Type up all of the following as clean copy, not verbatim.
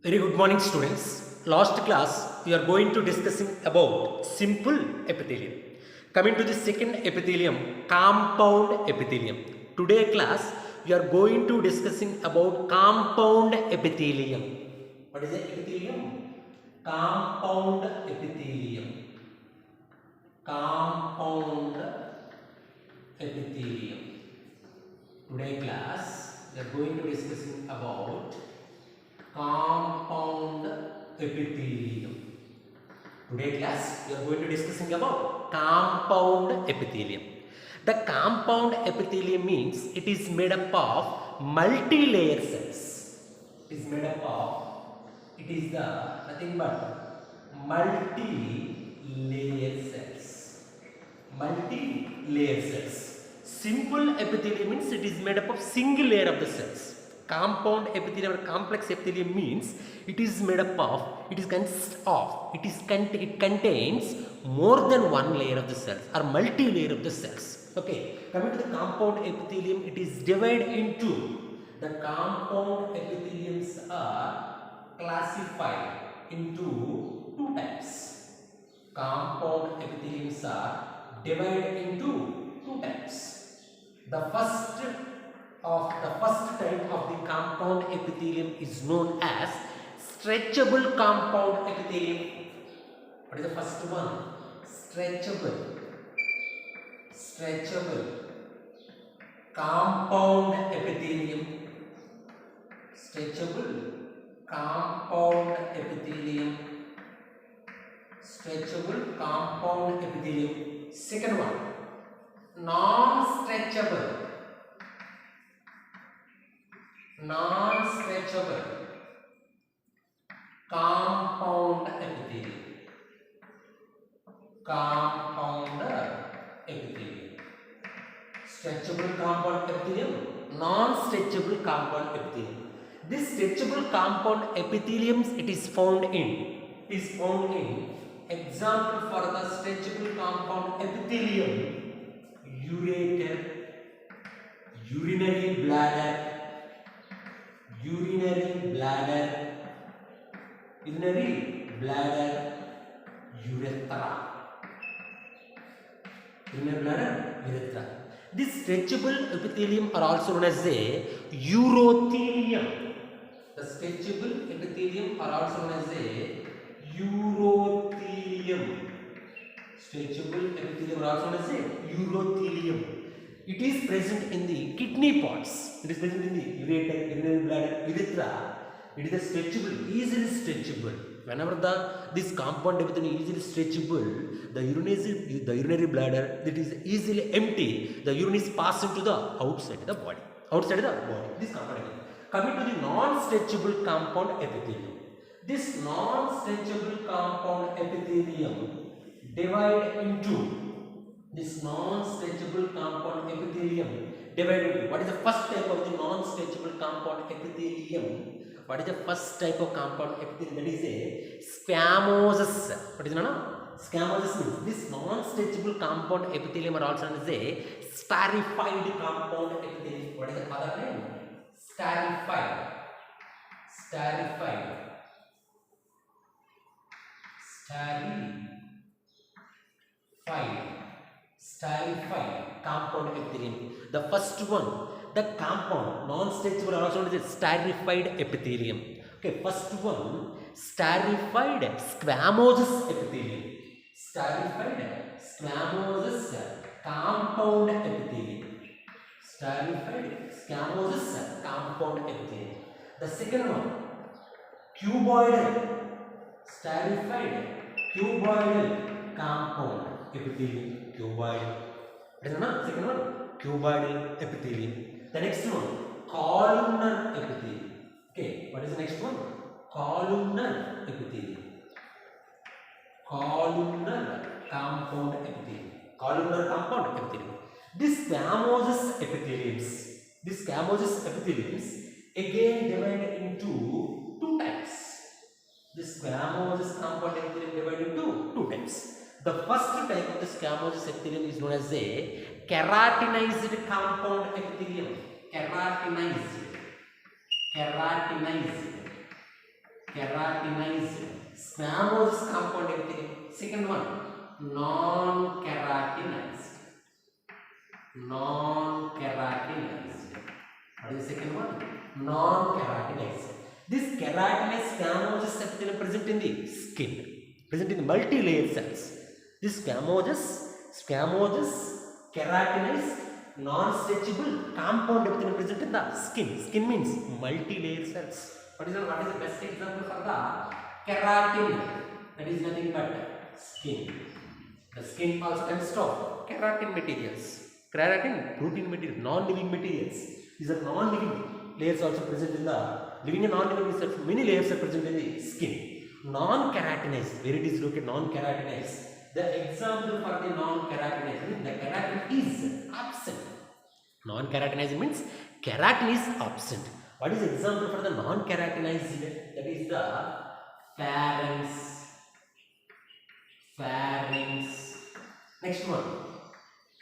Very good morning, students. Last class we are going to discussing about simple epithelium. Coming to the second epithelium, compound epithelium. Today class we are going to discussing about compound epithelium. What is the epithelium? Compound epithelium. Compound epithelium. Today class we are going to discussing about compound epithelium. Today class we are going to discussing about compound epithelium. The compound epithelium means it is made up of multi-layer cells. It is made up of, it is the nothing but multi-layer cells. Multi-layer cells. Simple epithelium means it is made up of single layer of the cells. Compound epithelium or complex epithelium means it is made up of, it contains more than one layer of the cells or multi-layer of the cells. Okay, coming to the compound epithelium, it is divided into, the compound epitheliums are classified into two types. Compound epitheliums are divided into two types. The first type of the compound epithelium is known as stretchable compound epithelium. What is the first one? Stretchable compound epithelium. Stretchable compound epithelium. Stretchable compound epithelium. Second one, non-stretchable compound epithelium. Stretchable compound epithelium, non-stretchable compound epithelium. This stretchable compound epithelium, it is found in example for the stretchable compound epithelium: ureter, urinary bladder, urethra. This stretchable epithelium are also known as a urothelium. The stretchable epithelium are also known as a urothelium. Stretchable epithelium are also known as a urothelium. It is present in the kidney pots. It is present in the ureter, urinary bladder, urethra. It is a stretchable, easily stretchable. Whenever this compound epithelium is easily stretchable, the urinary bladder that is easily empty, the urine is passed into the outside the body. This compound epithelium. Coming to the non-stretchable compound epithelium. This non-stretchable compound epithelium divided into what is the first type of the non-stretchable compound epithelium? What is the first type of compound epithelium? That is a squamous. What is it? Squamous means this non-stretchable compound epithelium are also known as a scarified compound epithelium. What is the other name? Scarified compound epithelium. The first one, the compound non-stretchable are also known as scarified epithelium. Okay, first one, scarified squamous epithelium. Compound epithelium. The second one, cuboidal compound epithelium. Second one, cuboidal epithelium. The next one, columnar epithelium. Okay, what is the next one? Columnar compound epithelium. This squamous epitheliums again divided into two types. This squamous compound epithelium divided into two types. The first type of the squamous epithelium is known as a keratinized compound epithelium. keratinized squamous compound epithelium. Second one, non-keratinized. Non-keratinized. What is the second one? Non-keratinized. This keratinized squamous epithelium present in the skin, present in the multi-layered cells. This squamous, keratinized, non-stretchable compound epithelium present in the skin. Skin means multi-layered cells. What is the best example for the keratin? That is nothing but skin. The skin also consists of keratin materials. Keratin, protein material, non-living materials. These are non-living layers also present in the living and non-living cells. Many layers are present in the skin. Non-keratinized, where it is located, non-keratinized. The example for the non-keratinized means the keratin is absent. Non-keratinized means keratin is absent. What is the example for the non-keratinized? That is the pharynx. Next one,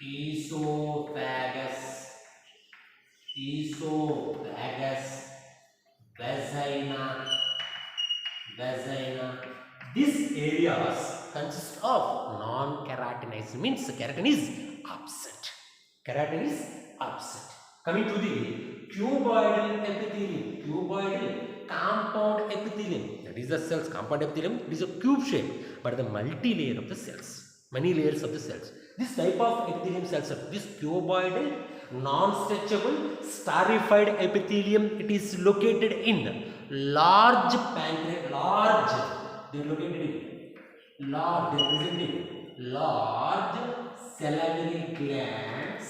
esophagus, vagina. These areas consist of non-keratinized, means keratin is absent. Coming to the cuboidal epithelium, cuboidal compound epithelium. That is the cells, compound epithelium. It is a cube shape, but the multi-layer of the cells, many layers of the cells. This type of epithelium cells are this cuboidal, non-stretchable, scarified epithelium. It is located in large pancreas. They are located in large. They are present in large salivary glands.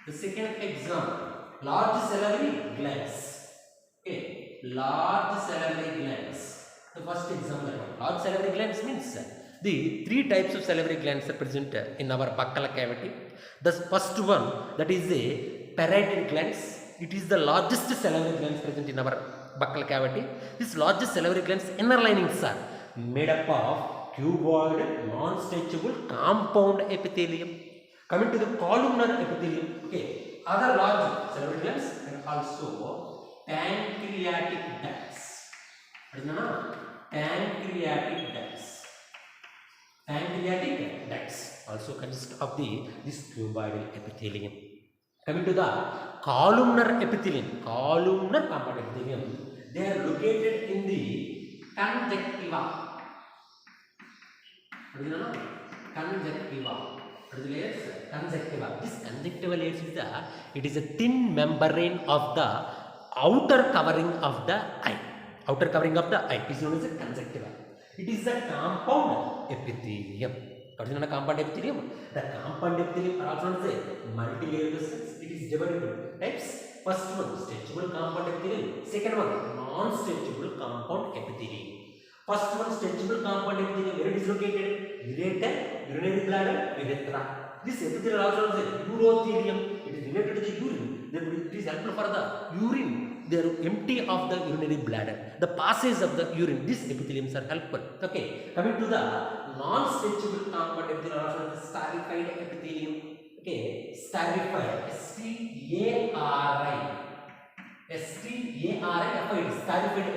The second example, large salivary glands. Okay, large salivary glands. The first example, large salivary glands means the three types of salivary glands are present in our buccal cavity. The first one, that is the parotid glands. It is the largest salivary glands present in our buccal cavity. This largest salivary glands inner linings are made up of cuboid, non-stretchable compound epithelium. Coming to the columnar epithelium, okay, other large salivary glands and also pancreatic ducts. Pancreatic ducts also consist of this cuboidal epithelium. Coming to the columnar epithelium, columnar compound epithelium, they are located in the conjunctiva. Conjunctiva. This conjunctiva layers is it is a thin membrane of the outer covering of the eye. Outer covering of the eye is known as a conjunctiva. It is a compound epithelium. What is known as compound epithelium? The compound epithelium are also known as multi-layered cells. It is divided into types. First one, stretchable compound epithelium. Second one, non-stretchable compound epithelium. First one, stretchable compound epithelium. Where it is located? Ureter, urinary bladder, urethra. This epithelium also known as urothelium. It is related to the urine. It is helpful for the urine. They are empty of the urinary bladder. The passage of the urine. These epitheliums are helpful. Okay. Coming to the non-stretchable compound epithelium, also known as scarified epithelium. Okay. Scarified. Scarified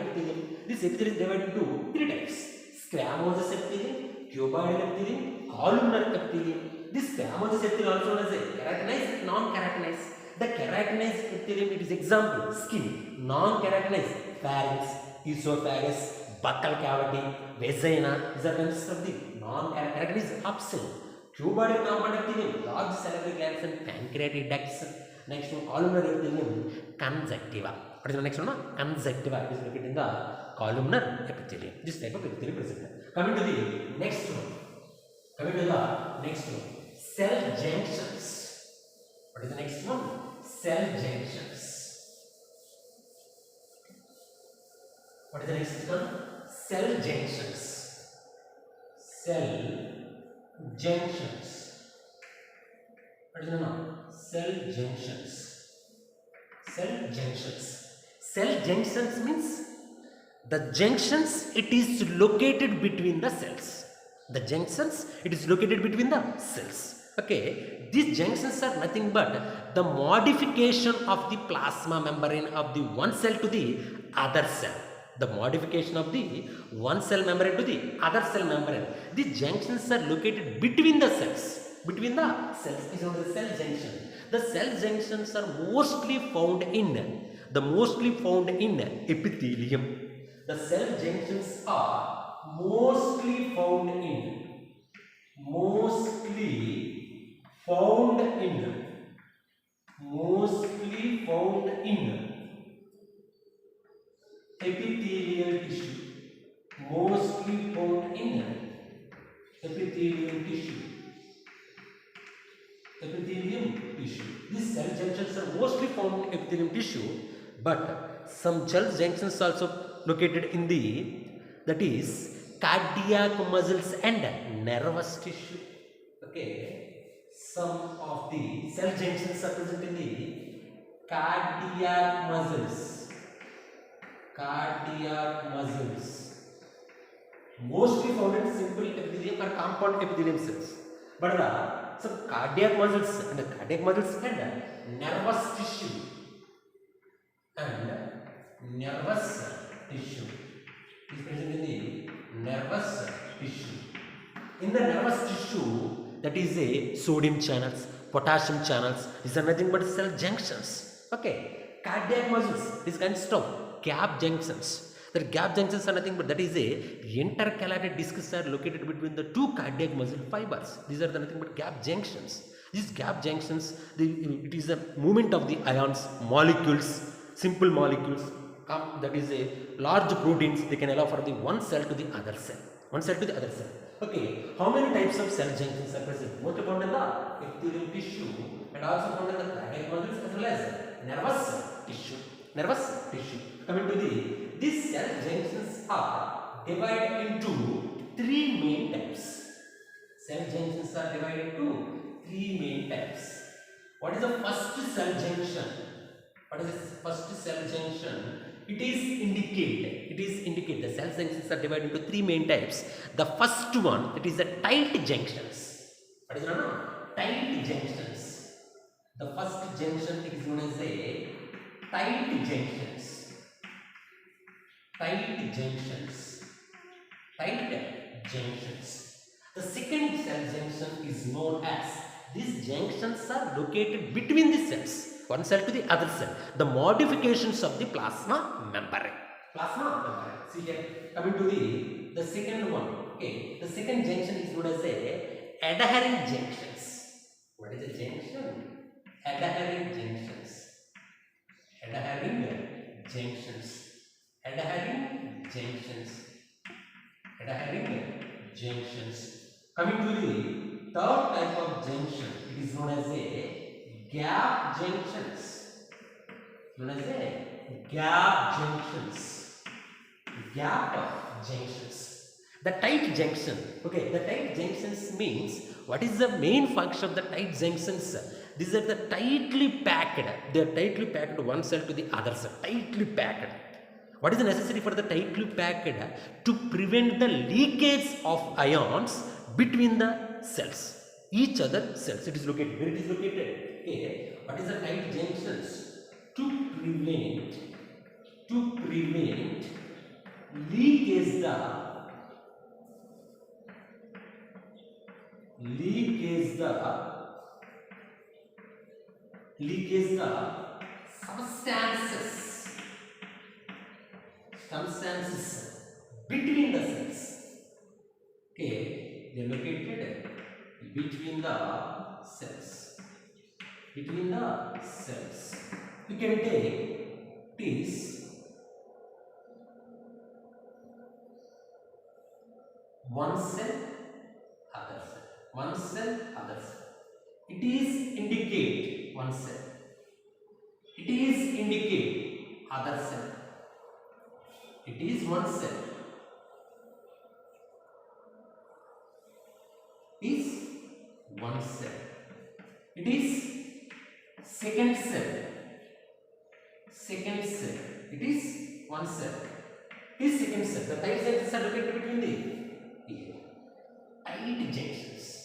epithelium. This epithelium is divided into three types: squamous epithelium, cuboidal epithelium, columnar epithelium. This squamous epithelium also known as keratinized, non-keratinized. The keratinized epithelium, it is example, skin. Non-keratinized, pharynx, esophagus, buccal cavity, vagina. These are consist of the non-keratinized absent. Cuboidal compound epithelium, large salivary glands and pancreatic ducts. Next one, columnar epithelium, conjunctiva. What is the next one? Conjunctiva. It is located in the columnar epithelium. This type of epithelium present. Coming to the next one. Cell junctions. What is the next one? Cell junctions. What is the next one? Cell junctions. What is the name? Cell junctions means the junctions, it is located between the cells. Okay, These junctions are nothing but the modification of the plasma membrane of the one cell to the other cell. The modification of the one cell membrane to the other cell membrane. The junctions are located between the cells. Between the cells is known as cell junction. The cell junctions are mostly found in epithelium. The cell junctions are mostly found in epithelial tissue. Mostly found in epithelial tissue. These cell junctions are mostly found in epithelium tissue, but some cell junctions also located in the, that is, cardiac muscles and nervous tissue. Okay, some of the cell junctions are present in the cardiac muscles, mostly found in simple epithelium or compound epithelium cells. But some cardiac muscles and nervous tissue is present in the nervous tissue. In the nervous tissue, that is a sodium channels, potassium channels. These are nothing but cell junctions. Okay, cardiac muscles is consist of gap junctions. The gap junctions are nothing but that is a intercalated discs are located between the two cardiac muscle fibers. These are the nothing but gap junctions. These gap junctions, it is a movement of the ions, molecules, simple molecules. That is a large proteins. They can allow for the one cell to the other cell. Okay, how many types of cell junctions are present? Most found in the epithelial tissue and also found in the cardiac muscles as well as nervous tissue. Coming to these cell junctions are divided into three main types. Cell junctions are divided into three main types. What is the first cell junction? It is indicate. The cell junctions are divided into three main types. The first one, it is the tight junctions. What is it? Tight junctions. The first junction is known as a tight junctions. The second cell junction is known as, these junctions are located between the cells, one cell to the other cell. The modifications of the plasma membrane. See here, coming to the second one. Okay, the second junction is known as a adherent junctions. What is a junction? Adherent junctions. Coming to the third type of junction, it is known as a gap junctions. The tight junction. Okay, the tight junctions means, what is the main function of the tight junctions? These are the tightly packed. They are tightly packed one cell to the other cell. Tightly packed. What is necessary for the tightly packed? To prevent the leakage of ions between the cells. Each other cells. It is located. Where it is located? Okay. What is the tight junctions? To prevent leakage the substances between the cells. Okay, they are located between the cells. You can take this one cell, other cell. It is indicate one cell. It is indicate other cell. It is one cell. Is one cell. It is second cell. It is one cell. It is second cell. The tight junctions are located between the tight junctions.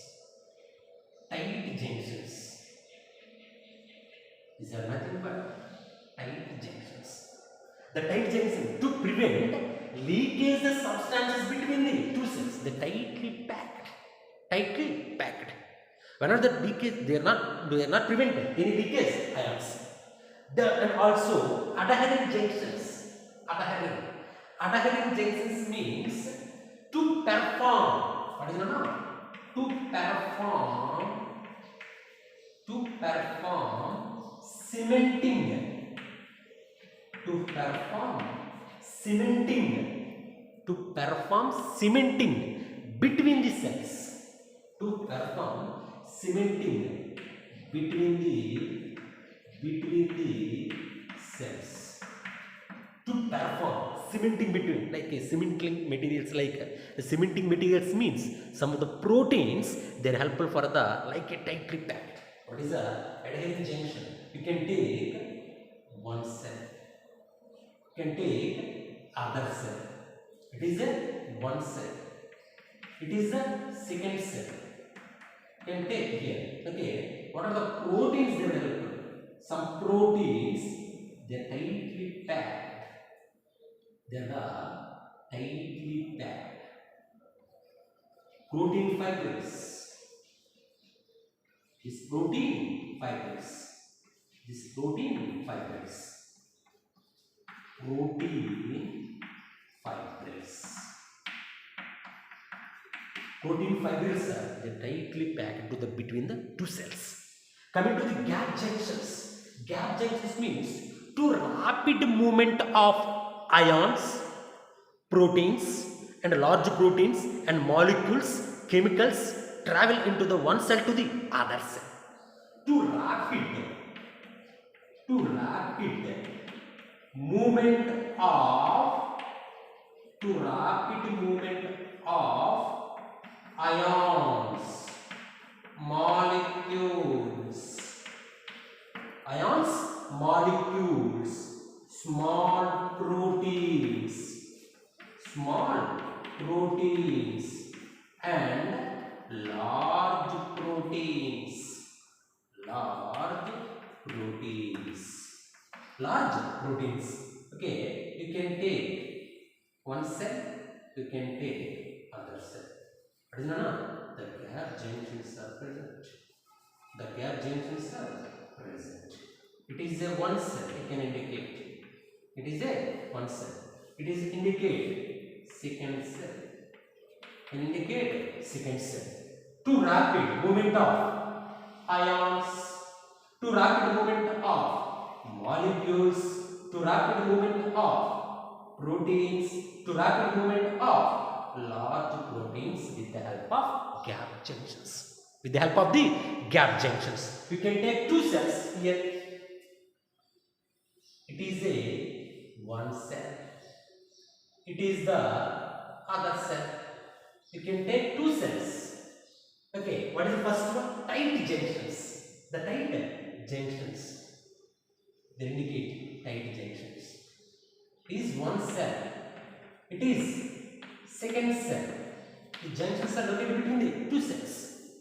The tight junction to prevent leakage the substances between the two cells. They tightly packed. Tightly packed. Whenever the leakage, they are not prevented any leakage ions. And also adherent junctions. Adherent junctions means to perform. What is it now? To perform cementing. To perform cementing between the cells. To perform cementing between the cells. To perform cementing between, like a cementing materials, like the cementing materials means some of the proteins, they are helpful for the, like a tightly packed. What is a adherent junction? You can take one cell, you can take other cell. It is a one cell, it is a second cell. You can take here. Okay, what are the proteins they are helpful? Some proteins, they are tightly packed. They are tightly packed. Protein fibers. This protein fibers. Protein fibers. Protein fibers are tightly packed into the between the two cells. Coming to the gap junctions. Gap junctions means to rapid movement of ions, proteins, and large proteins and molecules, chemicals travel into the one cell to the other cell. To rapid movement of ions, molecules, small proteins and large proteins. Okay, you can take one cell, you can take other cell. What is the gap junctions are present. It is a one cell, you can indicate. It is a one cell. It is indicate second cell. To rapid movement of ions, to rapid movement of molecules, to rapid movement of proteins, to rapid movement of large proteins with the help of gap junctions. You can take two cells here. It is a one cell. It is the other cell. You can take two cells. Okay, what is the first one? Tight junctions. The tight junctions, they indicate tight junctions. It is one cell. It is second cell. The junctions are located between the two cells.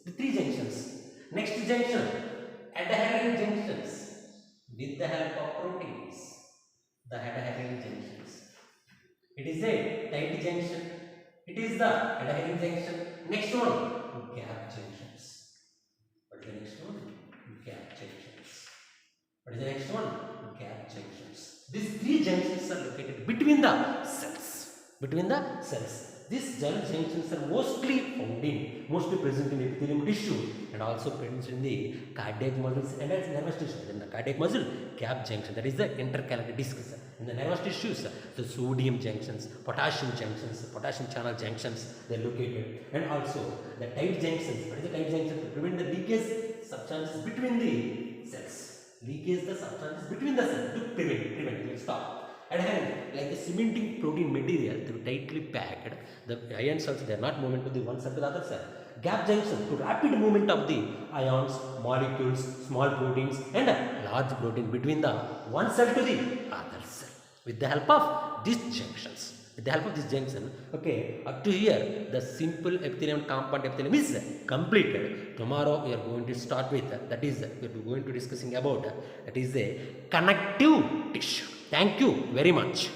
The three junctions. Next junction, adherent junctions with the help of proteins. The adherent junctions. It is a tight junction. It is the adherent junction. Next one, gap junctions. What is the next one? Gap junctions. What is the next one? Gap junctions. These three junctions are located between the cells. These junctions are mostly present in epithelium tissue and also present in the cardiac muscles and nervous tissue. In the cardiac muscle, gap junction, that is the intercalated discs. In the nervous tissues, the sodium junctions, potassium channel junctions, they are located. And also the tight junctions. What is the tight junction? To prevent the leakage substances between the cells. To prevent, stop. Adherent, like the cementing protein material, they are tightly packed. The ions also, they are not moving to the one cell to the other cell. Gap junction, to rapid movement of the ions, molecules, small proteins and large protein between the one cell to the other cell. With the help of these junctions. Okay, up to here, the simple epithelium compound epithelium is completed. Tomorrow we are going to start with, that is, we are going to discussing about, that is a connective tissue. Thank you very much.